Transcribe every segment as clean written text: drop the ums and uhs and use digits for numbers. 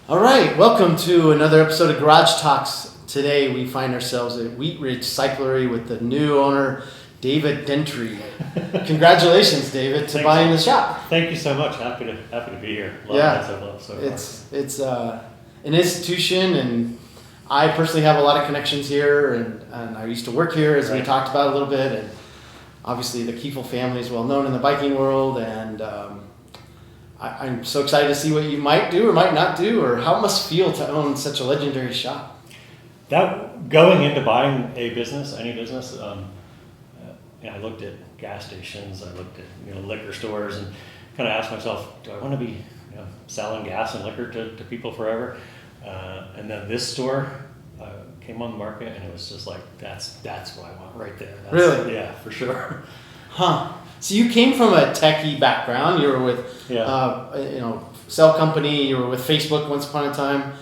All right, welcome to another episode of Garage Talks. Today we find ourselves at Wheat Ridge Cyclery with the new owner, David Dentry. Congratulations, David, to buying the shop. Thank you so much. Happy to be here. It's an institution, and I personally have a lot of connections here, and I used to work here, as we talked about a little bit, and obviously the Kiefel family is well known in the biking world, and I'm so excited to see what you might do or might not do, or how it must feel to own such a legendary shop. That going into buying a business, any business, I looked at gas stations, I looked at liquor stores, and kind of asked myself, do I want to be selling gas and liquor to people forever? And then this store came on the market, and it was just like that's what I want right there. Really? Yeah, for sure. Huh. So you came from a techie background. You were with, cell company. You were with Facebook once upon a time.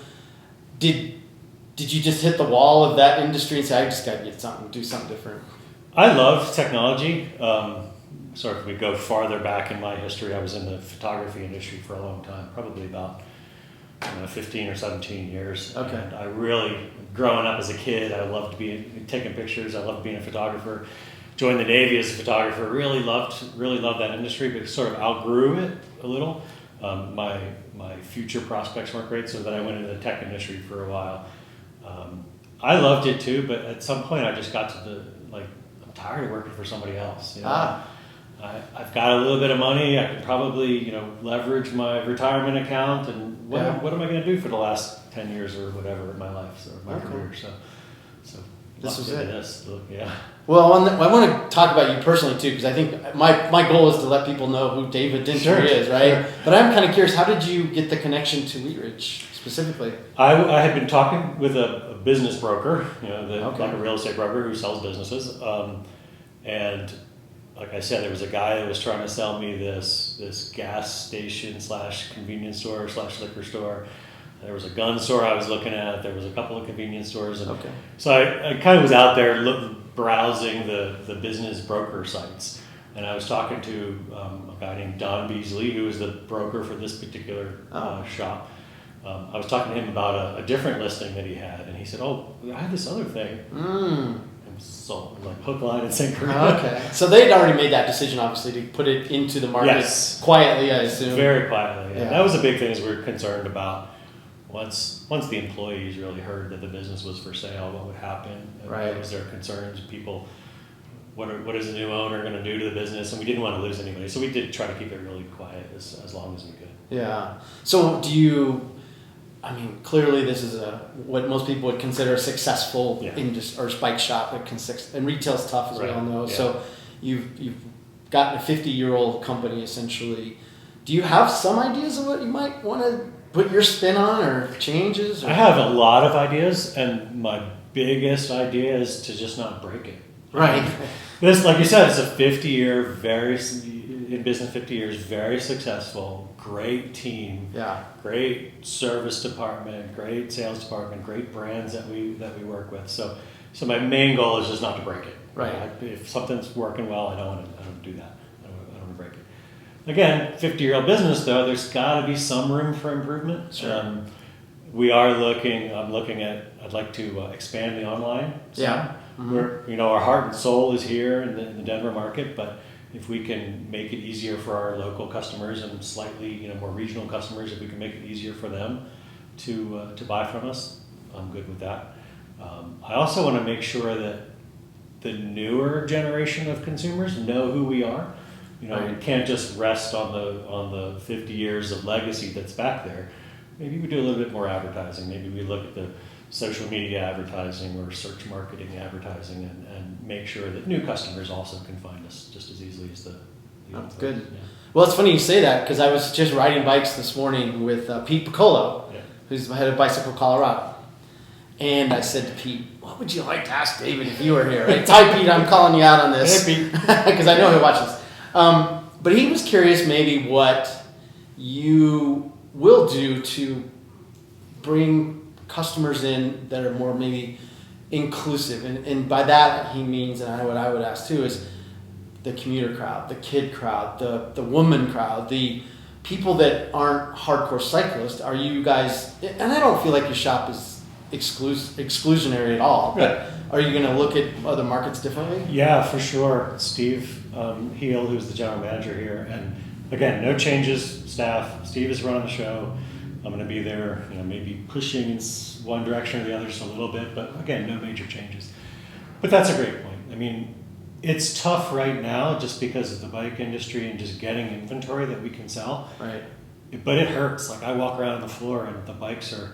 Did you just hit the wall of that industry and say, I just got to get something, do something different? I love technology. If we go farther back in my history, I was in the photography industry for a long time, probably about 15 or 17 years. Okay. And I really, growing up as a kid, I loved taking pictures. I loved being a photographer. Joined the Navy as a photographer. Really loved that industry, but sort of outgrew it a little. My future prospects weren't great, so then I went into the tech industry for a while. I loved it too, but at some point I just got to I'm tired of working for somebody else. I've got a little bit of money. I could probably leverage my retirement account, and what am I going to do for the last 10 years or whatever in my life or my career? So this was it. Well, I want to talk about you personally too, because I think my goal is to let people know who David Dentry is, right? Sure. But I'm kind of curious, how did you get the connection to Wheat Ridge specifically? I had been talking with a business broker, like a real estate broker who sells businesses, and like I said, there was a guy that was trying to sell me this gas station / convenience store / liquor store. There was a gun store I was looking at. There was a couple of convenience stores. And so I kind of was out there browsing the business broker sites. And I was talking to a guy named Don Beasley, who was the broker for this particular shop. I was talking to him about a different listing that he had. And he said, I have this other thing. And so like hook, line, and sinker. Okay. So they'd already made that decision, obviously, to put it into the market quietly, I assume. Very quietly. Yeah. That was a big thing, is we were concerned about once the employees really heard that the business was for sale, what would happen? What was their concerns? People, what is the new owner going to do to the business? And we didn't want to lose anybody, so we did try to keep it really quiet as long as we could. Yeah. So clearly this is what most people would consider a successful industry or bike shop, and retail's tough, as we all know. Yeah. So you've gotten a 50-year-old company essentially. Do you have some ideas of what you might want to put your spin on, or changes? Or? I have a lot of ideas, and my biggest idea is to just not break it. Right. This, like you said, it's a 50-year, in business 50 years, very successful, great team, great service department, great sales department, great brands that we work with. So my main goal is just not to break it. Right. If something's working well, I don't want to do that. I don't want to break it. Again, 50-year-old business, though, there's got to be some room for improvement. Sure. I'd like to expand the online side. Yeah. Mm-hmm. Our heart and soul is here in the Denver market, but if we can make it easier for our local customers and slightly more regional customers, if we can make it easier for them to buy from us, I'm good with that. I also want to make sure that the newer generation of consumers know who we are. We can't just rest on the 50 years of legacy that's back there. Maybe we do a little bit more advertising. Maybe we look at the social media advertising or search marketing advertising and make sure that new customers also can find us just as easily as the old folks. Good. Yeah. Well, it's funny you say that, because I was just riding bikes this morning with Pete Piccolo, who's the head of Bicycle Colorado. And I said to Pete, what would you like to ask David if you were here? Right? Hi, Pete, I'm calling you out on this. Hey, Pete. Because I know he'll watch this. But he was curious maybe what you will do to bring customers in that are more maybe inclusive. And by that he means, and what I would ask too, is the commuter crowd, the kid crowd, the woman crowd, the people that aren't hardcore cyclists, are you guys, and I don't feel like your shop is exclusionary at all, but are you going to look at other markets differently? Yeah, for sure. Steve Heel, who's the general manager here, and again, no changes, staff. Steve is running the show. I'm going to be there, maybe pushing in one direction or the other just a little bit, but again, no major changes. But that's a great point. I mean, it's tough right now just because of the bike industry and just getting inventory that we can sell. Right. But it hurts. Like I walk around the floor and the bikes are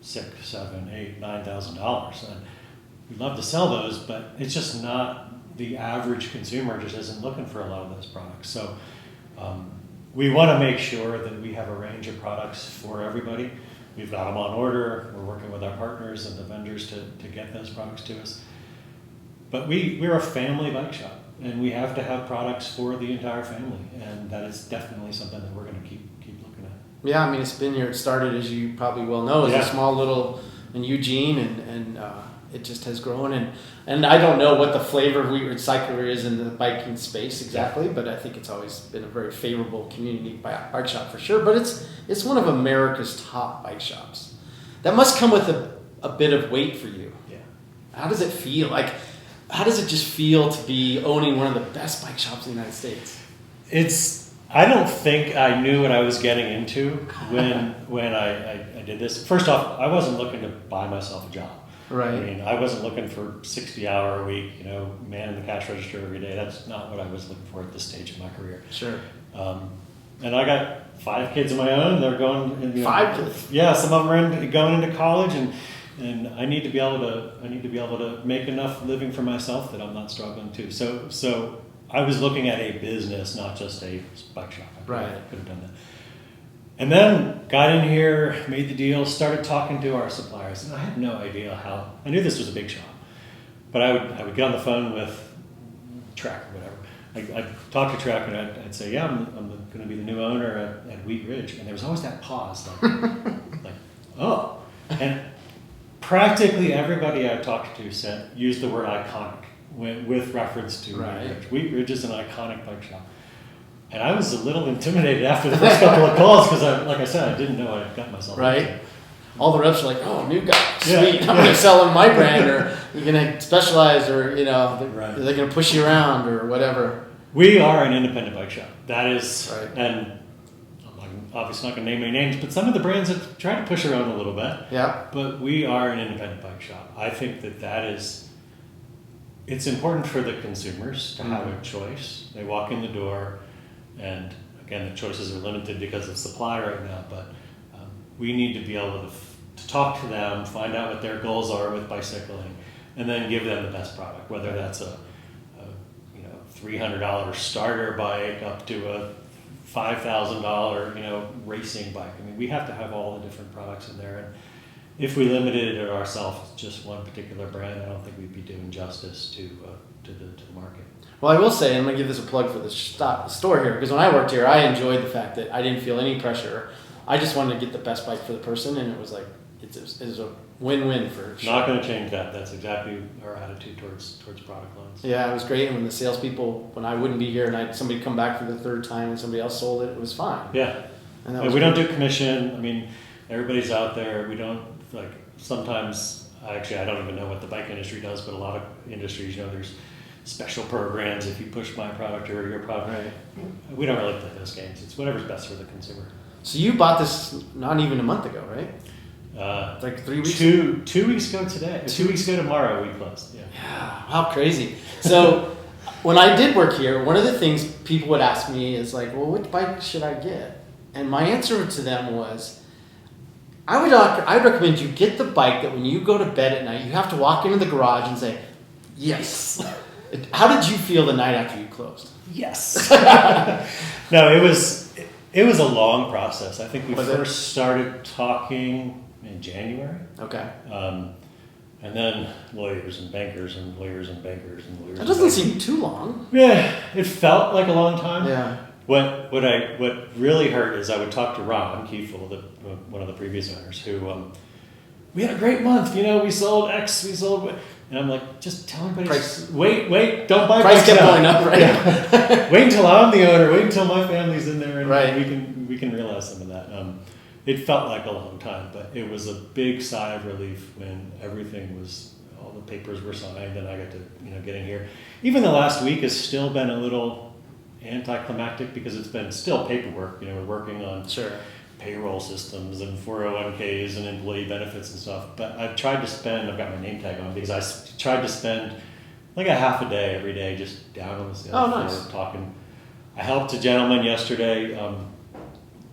$6,000, $7,000, $8,000, $9,000, and we'd love to sell those, but it's just not, the average consumer just isn't looking for a lot of those products. So we want to make sure that we have a range of products for everybody. We've got them on order. We're working with our partners and the vendors to get those products to us. But we're a family bike shop, and we have to have products for the entire family, and that is definitely something that we're going to keep looking at. Yeah, I mean, it's been here. It started, as you probably well know, as a small little in Eugene, and it just has grown. And I don't know what the flavor of Wheat Ridge Cyclery is in the biking space exactly, but I think it's always been a very favorable community bike shop for sure. But it's one of America's top bike shops. That must come with a bit of weight for you. Yeah. How does it feel? Like, how does it just feel to be owning one of the best bike shops in the United States? I don't think I knew what I was getting into when I did this. First off, I wasn't looking to buy myself a job. Right. I mean, I wasn't looking for 60-hour a week, manning the cash register every day. That's not what I was looking for at this stage of my career. Sure. And I got 5 kids of my own. They're going. 5 kids. Yeah, some of them are going into college, and I need to be able to make enough living for myself that I'm not struggling too. So I was looking at a business, not just a bike shop. I could have done that. And then got in here, made the deal, started talking to our suppliers, and I had no idea how. I knew this was a big shop, but I would get on the phone with Trek or whatever. I'd talk to Trek and I'd say, yeah, I'm going to be the new owner at Wheat Ridge, and there was always that pause, like oh, and practically everybody I talked to used the word iconic with reference to Wheat Ridge. Wheat Ridge is an iconic bike shop. And I was a little intimidated after the first couple of calls because, like I said, I didn't know what I'd got myself into. All the reps are like, oh, new guy, sweet. I'm going to sell him my brand, or you're going to specialize, or, they're going to push you around or whatever. We are an independent bike shop. That is, and I'm obviously not going to name any names, but some of the brands have tried to push around a little bit. Yeah. But we are an independent bike shop. I think it's important for the consumers to have a choice. They walk in the door, and again, the choices are limited because of supply right now, but we need to be able to talk to them, find out what their goals are with bicycling, and then give them the best product, whether that's a $300 starter bike up to a $5,000 racing bike. I mean, we have to have all the different products in there, and if we limited it ourselves to just one particular brand, I don't think we'd be doing justice to the market. Well, I will say, and I'm going to give this a plug for the store here, because when I worked here, I enjoyed the fact that I didn't feel any pressure. I just wanted to get the best bike for the person, and it was like, it was a win-win for sure. Not going to change that. That's exactly our attitude towards product lines. Yeah, it was great. And when the salespeople, when I wouldn't be here and somebody come back for the third time and somebody else sold it, it was fine. Yeah. And we don't do commission. I mean, everybody's out there. We don't, sometimes, I don't even know what the bike industry does, but a lot of industries, there's special programs if you push my product or your product. Right. We don't really play those games. It's whatever's best for the consumer. So you bought this not even a month ago, right? 3 weeks ago? 2 weeks ago today. 2 weeks ago tomorrow we closed. Yeah. How crazy. So when I did work here, one of the things people would ask me is like, well, which bike should I get? And my answer to them was, I would recommend you get the bike that when you go to bed at night, you have to walk into the garage and say, yes. How did you feel the night after you closed? Yes. No, it was a long process. I think we first started talking in January. Okay. And then lawyers and bankers and lawyers and bankers and lawyers. That doesn't seem too long. Yeah, it felt like a long time. Yeah. What really hurt is I would talk to Ron Kiefel, one of the previous owners, who we had a great month. We sold X, and I'm like, just tell everybody. Wait, don't buy. Price kept going up, right? Yeah. Wait until I'm the owner. Wait until my family's in there, and we we can realize some of that. It felt like a long time, but it was a big sigh of relief when everything was, all the papers were signed and I got to, get in here. Even the last week has still been a little anticlimactic because it's been still paperwork. We're working on payroll systems and 401ks and employee benefits and stuff. But I've got my name tag on because I tried to spend like a half a day every day just down on the sales floor talking. I helped a gentleman yesterday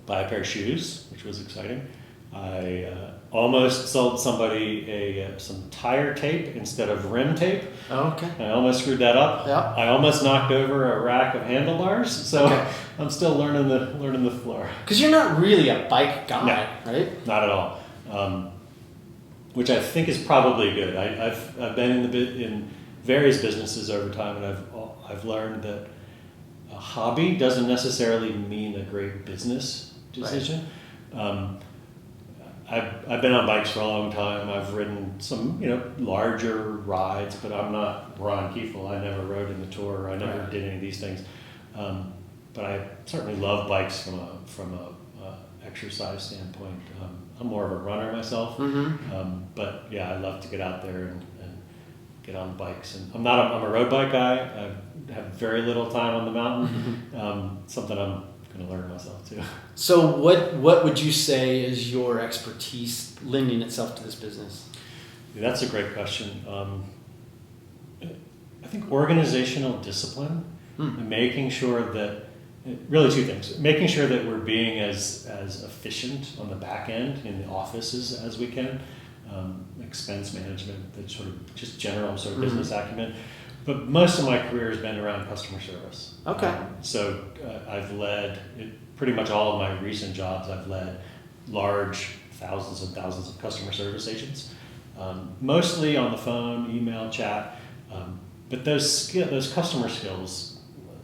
buy a pair of shoes, which was exciting. I almost sold somebody some tire tape instead of rim tape. Oh, okay. I almost screwed that up. Yeah. I almost knocked over a rack of handlebars. So I'm still learning the floor. Because you're not really a bike guy, right? Not at all. Which I think is probably good. I've been in various businesses over time, and I've learned that a hobby doesn't necessarily mean a great business decision. Right. I've been on bikes for a long time. I've ridden some, larger rides, but I'm not Ron Kiefel. I never rode in the Tour. I never did any of these things. But I certainly love bikes from a exercise standpoint. I'm more of a runner myself. Mm-hmm. But yeah, I love to get out there and get on bikes. And I'm a road bike guy. I have very little time on the mountain. Mm-hmm. Something I'm going to learn myself too. So what would you say is your expertise lending itself to this business? That's a great question. I think organizational discipline, and making sure that, really two things, making sure that we're being as efficient on the back end in the offices as we can, expense management, that sort of just general sort of business acumen. But most of my career has been around customer service. Okay. So I've led, pretty much all of my recent jobs, I've led large thousands and thousands of customer service agents, mostly on the phone, email, chat. But those customer skills,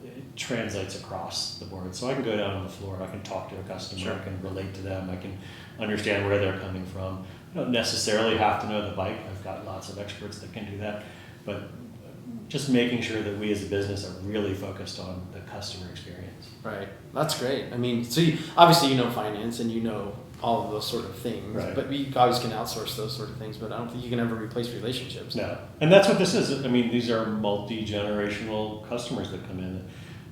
it translates across the board. So I can go down on the floor, I can talk to a customer, I can relate to them, I can understand where they're coming from. I don't necessarily have to know the bike. I've got lots of experts that can do that. But just making sure that we as a business are really focused on the customer experience. Right. That's great. I mean, so obviously finance and all of those sort of things, but we always can outsource those sort of things, but I don't think you can ever replace relationships. No. And that's what this is. I mean, these are multi-generational customers that come in.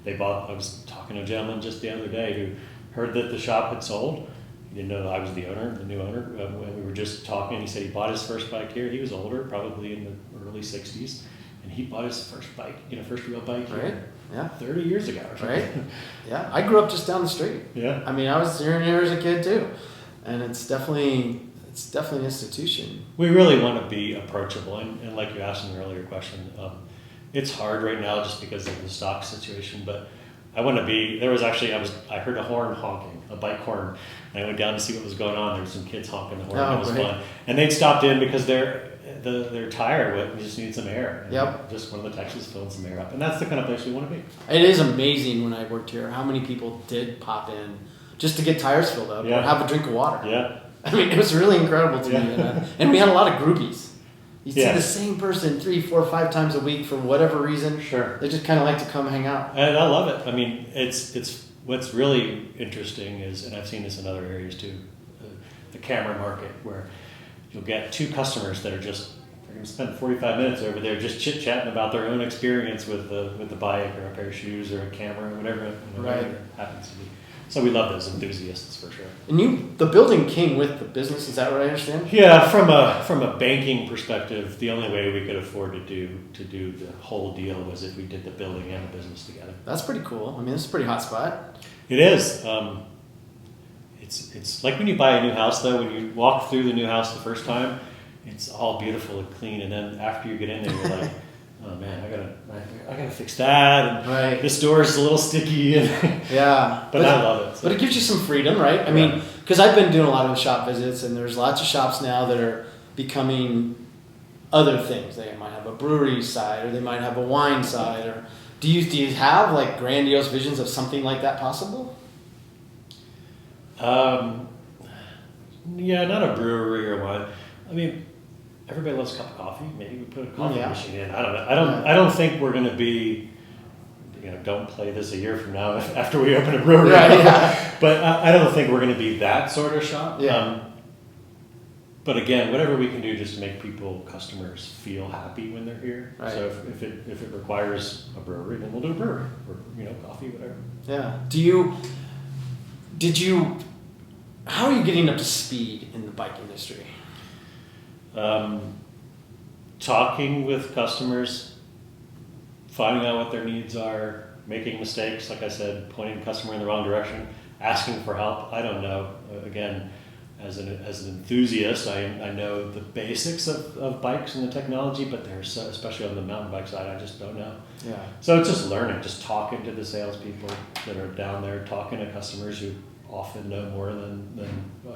I was talking to a gentleman just the other day who heard that the shop had sold. He didn't know that I was the new owner. When we were just talking, he said he bought his first bike here. He was older, probably in the early 60s. And he bought his first bike, first real bike here 30 years ago or something. Right. Yeah. I grew up just down the street. Yeah. I mean, I was here as a kid too. And it's definitely an institution. We really want to be approachable. And like you asked in an earlier question, it's hard right now just because of the stock situation, but I want to be, I heard a horn honking, a bike horn. And I went down to see what was going on. There were some kids honking the horn. It was fun. And they'd stopped in because their tire just needed some air. And just one of the Texans filling some air up. And that's the kind of place we want to be. It is amazing when I worked here how many people did pop in just to get tires filled up or have a drink of water. Yeah. I mean, it was really incredible to me. And we had a lot of groupies. You see the same person 3, 4, 5 times a week for whatever reason. Sure. They just kind of like to come hang out. And I love it. I mean, it's what's really interesting is, and I've seen this in other areas too, the camera market, where you'll get 2 customers that are they're going to spend 45 minutes over there just chit-chatting about their own experience with the bike or a pair of shoes or a camera or whatever it happens to be. So we love those enthusiasts for sure. And the building came with the business, is that what I understand? Yeah, from a banking perspective, the only way we could afford to do the whole deal was if we did the building and the business together. That's pretty cool. I mean, it's a pretty hot spot. It is. It's like when you buy a new house, though. When you walk through the new house the first time, it's all beautiful and clean, and then after you get in there, you're like, oh man, I gotta fix that. And this door is a little sticky. But I love it. So. But it gives you some freedom, right? I mean, because I've been doing a lot of shop visits, and there's lots of shops now that are becoming other things. They might have a brewery side, or they might have a wine side. Or do you have like grandiose visions of something like that possible? Yeah, not a brewery or wine. I mean, everybody loves a cup of coffee. Maybe we put a coffee machine in. I don't know. I don't think we're going to be don't play this a year from now after we open a brewery. Right, yeah. But I don't think we're going to be that sort of shop. Yeah. But again, whatever we can do just to make customers feel happy when they're here. Right. So if it requires a brewery, then we'll do a brewery or coffee, whatever. Yeah. How are you getting up to speed in the bike industry? Talking with customers, finding out what their needs are, making mistakes, like I said, pointing the customer in the wrong direction, asking for help. I don't know. Again, as an enthusiast, I know the basics of bikes and the technology, but there's especially on the mountain bike side, I just don't know. Yeah. So it's just learning, just talking to the salespeople that are down there, talking to customers who often know more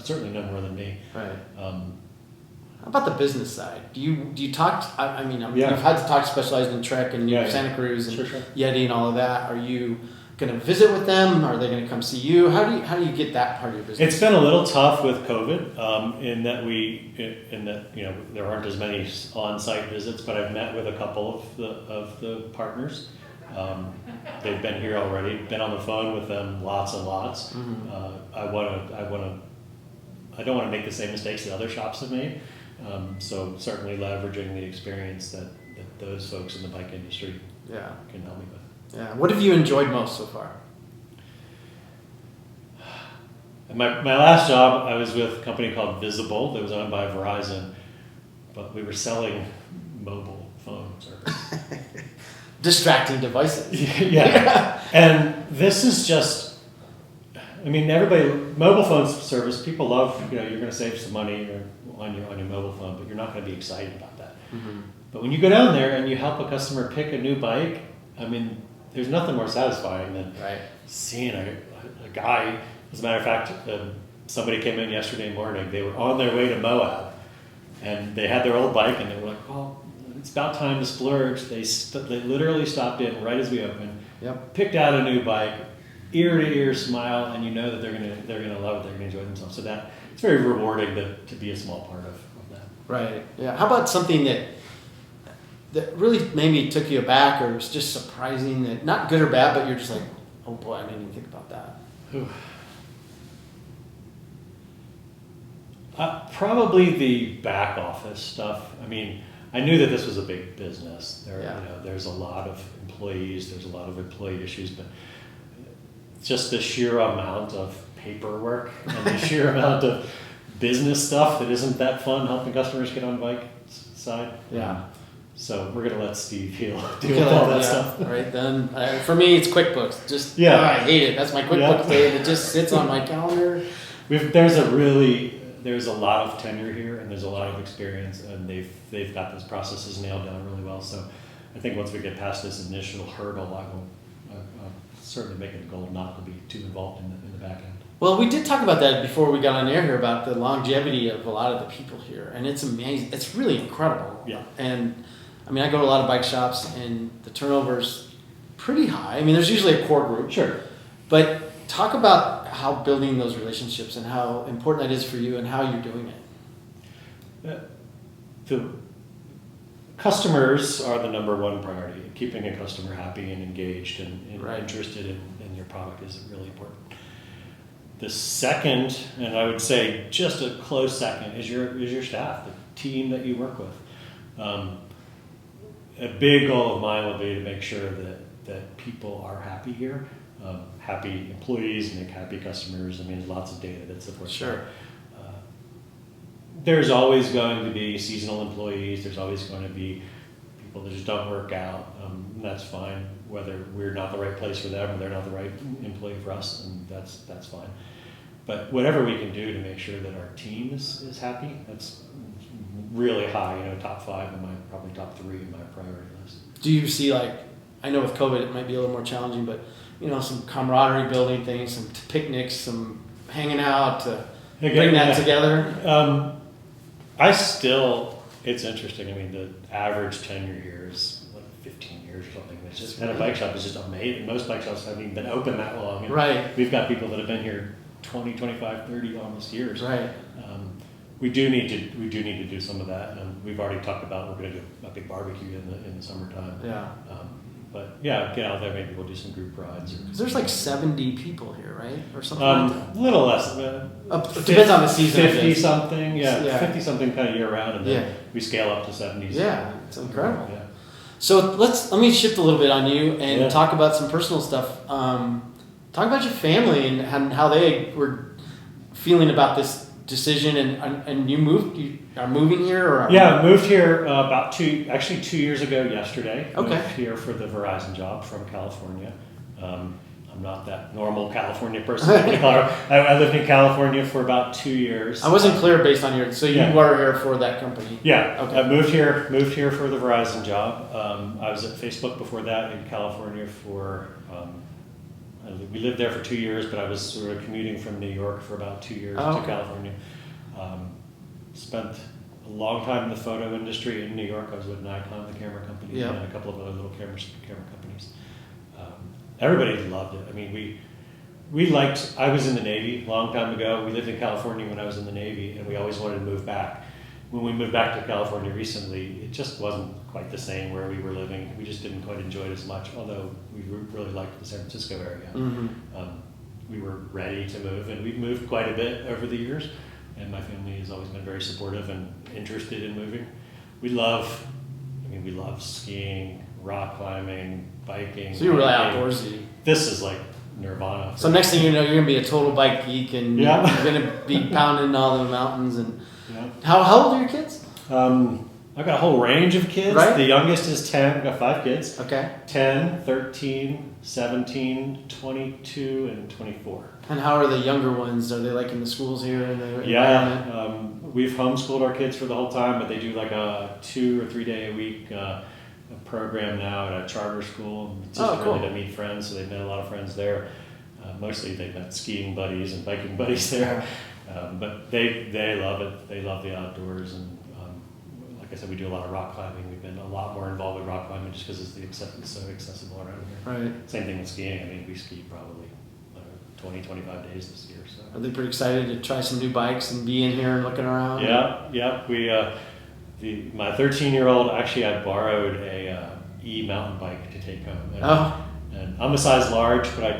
certainly know more than me. Right. How about the business side? Do you talk? You've Yeah. had to talk to Specialized in Trek and Santa Cruz and Sure. Yeti and all of that. Are you going to visit with them? Are they going to come see you? How do you get that part of your business? It's been a little tough with COVID in that there aren't as many on-site visits, but I've met with a couple of the partners. They've been here already. Been on the phone with them lots and lots. Mm-hmm. I don't want to make the same mistakes that other shops have made. So certainly leveraging the experience that those folks in the bike industry can help me with. Yeah. What have you enjoyed most so far? My last job, I was with a company called Visible that was owned by Verizon, but we were selling mobile phone service. Distracting devices. Yeah. And this is just, mobile phone service, people love, you're going to save some money on your mobile phone, but you're not going to be excited about that. Mm-hmm. But when you go down there and you help a customer pick a new bike, there's nothing more satisfying than seeing a guy. As a matter of fact, somebody came in yesterday morning. They were on their way to Moab, and they had their old bike, and they were like, "Well, it's about time to splurge." They literally stopped in right as we opened, picked out a new bike, ear to ear smile, and you know that they're gonna love it. They're gonna enjoy themselves. So that it's very rewarding to be a small part of that. Right. Yeah. How about something that really maybe took you aback or was just surprising, that not good or bad, but you're just like, oh boy, I didn't even think about that. Probably the back office stuff. I knew that this was a big business. There's a lot of employees, there's a lot of employee issues, but just the sheer amount of paperwork and the sheer amount of business stuff that isn't that fun helping customers get on the bike side. Yeah. So we're going to let Steve deal with all that stuff. Right then, for me, it's QuickBooks. I hate it. That's my QuickBooks day. It just sits on my calendar. There's a lot of tenure here, and there's a lot of experience, and they've got those processes nailed down really well. So I think once we get past this initial hurdle, I'll certainly make it a goal not to be too involved in the back end. Well, we did talk about that before we got on air here, about the longevity of a lot of the people here, and it's amazing. It's really incredible. Yeah. And I go to a lot of bike shops, and the turnover's pretty high. There's usually a core group. Sure. But talk about how building those relationships and how important that is for you and how you're doing it. The customers are the number one priority. Keeping a customer happy and engaged and interested in your product is really important. The second, and I would say just a close second, is your staff, the team that you work with. A big goal of mine will be to make sure that people are happy here, happy employees make happy customers. There's lots of data that supports that. There's always going to be seasonal employees. There's always going to be people that just don't work out. And that's fine, whether we're not the right place for them or they're not the right employee for us, and that's fine. But whatever we can do to make sure that our team is happy, that's really high, top 5 and probably top 3 in my priority list. Do you see, I know with COVID it might be a little more challenging, but some camaraderie building things, some picnics, some hanging out to bring that together? It's interesting. The average tenure here is 15 years or something. It's just, and a bike shop is just amazing. Most bike shops haven't even been open that long. Right. We've got people that have been here 20, 25, 30 almost years. Right. We do need to do some of that. We've already talked about we're going to do a big barbecue in the summertime. Yeah. But yeah, get out there. Maybe we'll do some group rides. Because there's like 70 people here, right, or something like that. A little less. Depends on the season. 50 something, 50 something kind of year round, and then we scale up to 70s. Yeah, it's incredible. Yeah. So let me shift a little bit on you and talk about some personal stuff. Talk about your family and how they were feeling about this decision, and you are moving here, or I moved here about 2 years ago yesterday. Okay. Moved here for the Verizon job from California. I'm not that normal California person. I lived in California for about 2 years. I wasn't clear based on your. So you were here for that company. Yeah. Okay. I moved here for the Verizon job. I was at Facebook before that in California for. We lived there for 2 years, but I was sort of commuting from New York for about 2 years to California. Spent a long time in the photo industry in New York. I was with Nikon, the camera company, and a couple of other little camera companies. Everybody loved it. I mean, we liked. I was in the Navy a long time ago. We lived in California when I was in the Navy, and we always wanted to move back. When we moved back to California recently, it just wasn't quite the same where we were living. We just didn't quite enjoy it as much, although we really liked the San Francisco area. Mm-hmm. We were ready to move, and we've moved quite a bit over the years, and my family has always been very supportive and interested in moving. We love skiing, rock climbing, biking. So you're really outdoorsy. This is like nirvana. So next thing you know, you're going to be a total bike geek, and you're going to be pounding all the mountains. And how old are your kids? I've got a whole range of kids. Right? The youngest is 10. I've got 5 kids. Okay. 10, 13, 17, 22, and 24. And how are the younger ones? Are they like in the schools here in the environment? We've homeschooled our kids for the whole time, but they do like a 2 or 3 day a week program now at a charter school. It's just really to meet friends, so they've met a lot of friends there. Mostly they've met skiing buddies and biking buddies there. But they love it. They love the outdoors, and like I said, we do a lot of rock climbing. We've been a lot more involved with rock climbing just because it's so accessible around here. Right. Same thing with skiing. I mean, we skied probably 20, 25 days this year. So. Are they pretty excited to try some new bikes and be in here and looking around? Yeah. My 13-year-old, actually, I borrowed a e-mountain bike to take home. And I'm a size large, but I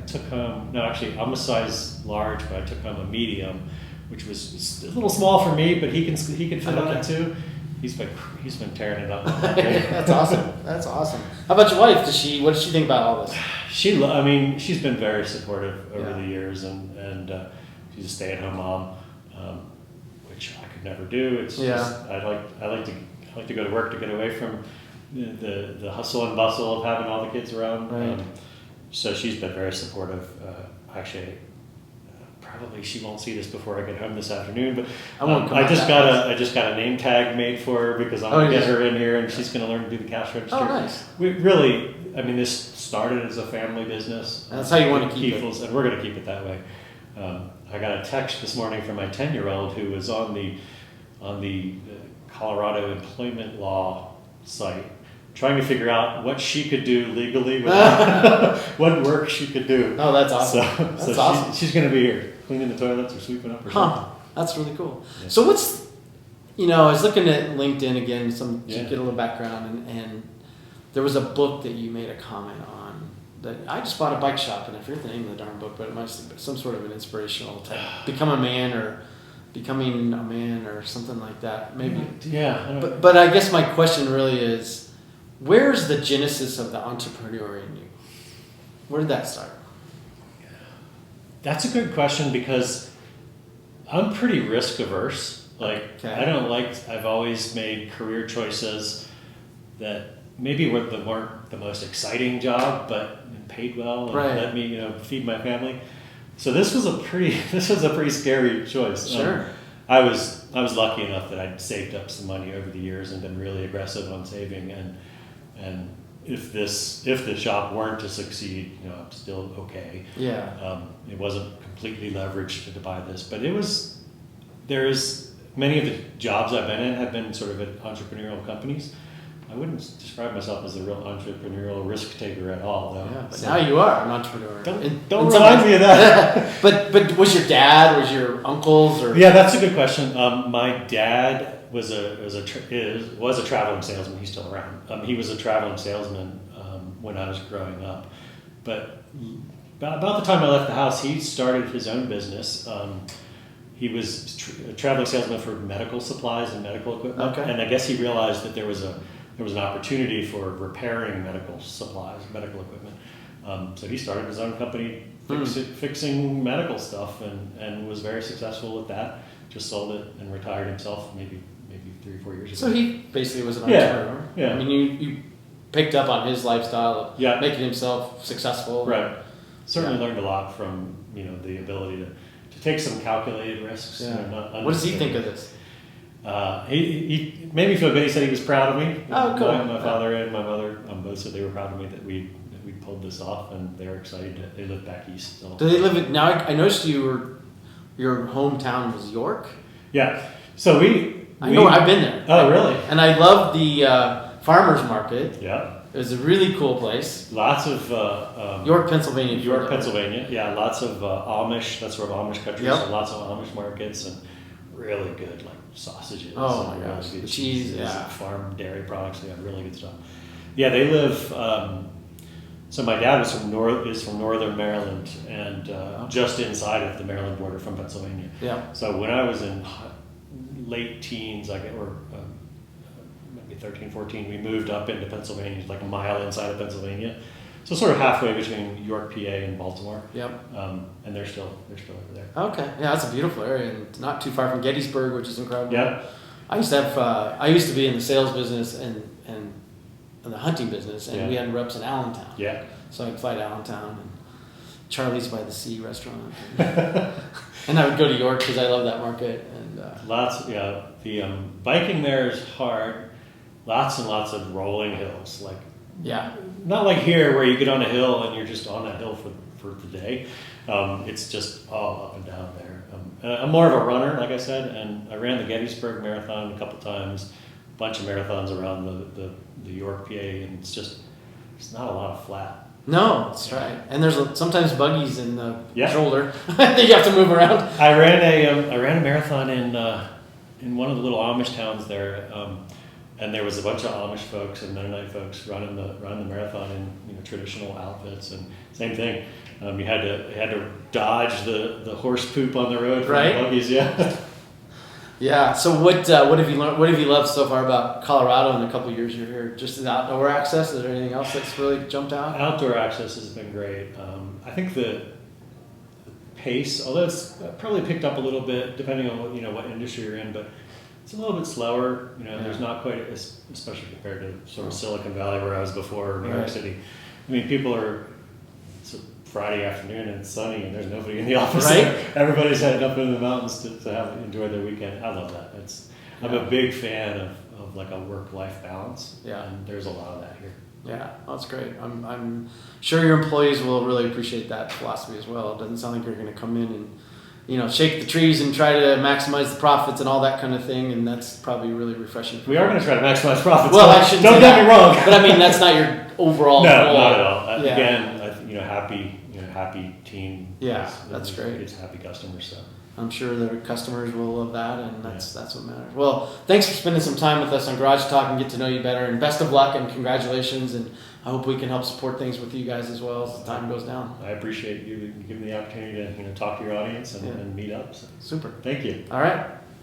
took home. No, actually, I'm a size large, but I took home a medium, which was a little small for me, but he can fit on it too. He's been tearing it up. That's awesome. How about your wife? What does she think about all this? She's been very supportive over the years, and she's a stay-at-home mom, which I could never do. It's just I like to go to work to get away from the hustle and bustle of having all the kids around. Right. So she's been very supportive. Actually, probably she won't see this before I get home this afternoon. But I just got a name tag made for her because I'm gonna get her in here, and she's gonna learn to do the cash register. Oh, nice. This started as a family business. That's how you want to keep it, and we're gonna keep it that way. I got a text this morning from my 10-year-old who was on the Colorado employment law site, trying to figure out what she could do legally, what work she could do. Oh, that's awesome. So awesome. She's going to be here cleaning the toilets or sweeping up or something. That's really cool. Yeah. So I was looking at LinkedIn again, to get a little background, and there was a book that you made a comment on that I just bought a bike shop, and I forget the name of the darn book, but it must be some sort of an inspirational type, becoming a man or something like that. Maybe. Yeah. But I guess my question really is, where's the genesis of the entrepreneur in you? Where did that start? That's a good question because I'm pretty risk averse. I've always made career choices that maybe weren't the most exciting job, but paid well and let me feed my family. So this was a pretty scary choice. Sure. I was lucky enough that I'd saved up some money over the years and been really aggressive on saving, and if the shop weren't to succeed, I'm still okay. Yeah. It wasn't completely leveraged to buy this, but many of the jobs I've been in have been sort of at entrepreneurial companies. I wouldn't describe myself as a real entrepreneurial risk taker at all, though. Yeah, but now you are an entrepreneur. Don't remind me of that. But was your dad, was your uncles, or? Yeah, that's a good question. My dad was a traveling salesman. He's still around. He was a traveling salesman when I was growing up, but about the time I left the house, he started his own business. He was a traveling salesman for medical supplies and medical equipment, Okay. and I guess he realized that there was an opportunity for repairing medical supplies, medical equipment. So he started his own company fixing medical stuff, and was very successful with that. Just sold it and retired himself maybe 3 or 4 years ago. So he basically was an entrepreneur. Yeah. I mean, you picked up on his lifestyle of making himself successful. Right. Certainly learned a lot from the ability to take some calculated risks. Yeah. What does he think of this? He made me feel good. He said he was proud of me. Oh, cool. My father and my mother both said they were proud of me that we pulled this off, and they were excited. They live back east. So. Do they live now? I noticed your hometown was York. Yeah. So I know I've been there. Oh, really? And I love the farmers market. Yeah. It was a really cool place. Lots of York, Pennsylvania. York, Pennsylvania. Yeah, lots of Amish. That's where Amish country. Yep. So lots of Amish markets and really good sausages. Oh my and gosh, really good cheese. cheeses, Yeah. farm dairy products. They have really good stuff. Yeah, they live. So my dad is from northern Maryland, and just inside of the Maryland border from Pennsylvania. Yeah. So when I was in late teens, or maybe 13, 14, we moved up into Pennsylvania, like a mile inside of Pennsylvania. So sort of halfway between York, PA, and Baltimore. Yep. And they're still over there. Okay. Yeah, that's a beautiful area, and it's not too far from Gettysburg, which is incredible. Yeah. I used to be in the sales business and the hunting business, and we had reps in Allentown. Yeah. So I'd fly to Allentown and Charlie's by the Sea restaurant, and I would go to York because I love that market. And the biking there is hard. Lots and lots of rolling hills, not like here where you get on a hill and you're just on that hill for the day. It's just all up and down there. I'm more of a runner, like I said, and I ran the Gettysburg Marathon a couple times, a bunch of marathons around the York, PA, and it's not a lot of flat. No, that's right. And there's sometimes buggies in the shoulder that you have to move around. I ran a marathon in one of the little Amish towns there, and there was a bunch of Amish folks and Mennonite folks running the marathon in traditional outfits, and same thing. You had to dodge the horse poop on the road from the buggies. Yeah. Yeah. So what have you learned? What have you loved so far about Colorado in the couple of years you're here? Just the outdoor access. Is there anything else that's really jumped out? Outdoor access has been great. I think the pace, although it's probably picked up a little bit depending on what industry you're in, but it's a little bit slower. There's not quite, especially compared to sort of Silicon Valley where I was before, or New York City. I mean, it's a Friday afternoon and it's sunny and there's nobody in the office. Right. Everybody's headed up into the mountains to enjoy their weekend. I love that. I'm a big fan of like a work-life balance. Yeah. And there's a lot of that here. Yeah, that's great. I'm sure your employees will really appreciate that philosophy as well. It doesn't sound like you're going to come in and shake the trees and try to maximize the profits and all that kind of thing, and that's probably really refreshing. We are going to try to maximize profits. Well, I shouldn't don't get me wrong. But I mean, that's not your overall no, goal. not at all. Yeah. Again, happy team. Yeah, that's great. It's happy customers. So I'm sure the customers will love that, and that's what matters. Well, thanks for spending some time with us on Garage Talk and get to know you better, and best of luck and congratulations, and I hope we can help support things with you guys as well as the time goes down. I appreciate you giving me the opportunity to talk to your audience and meet up. So. Super. Thank you. All right.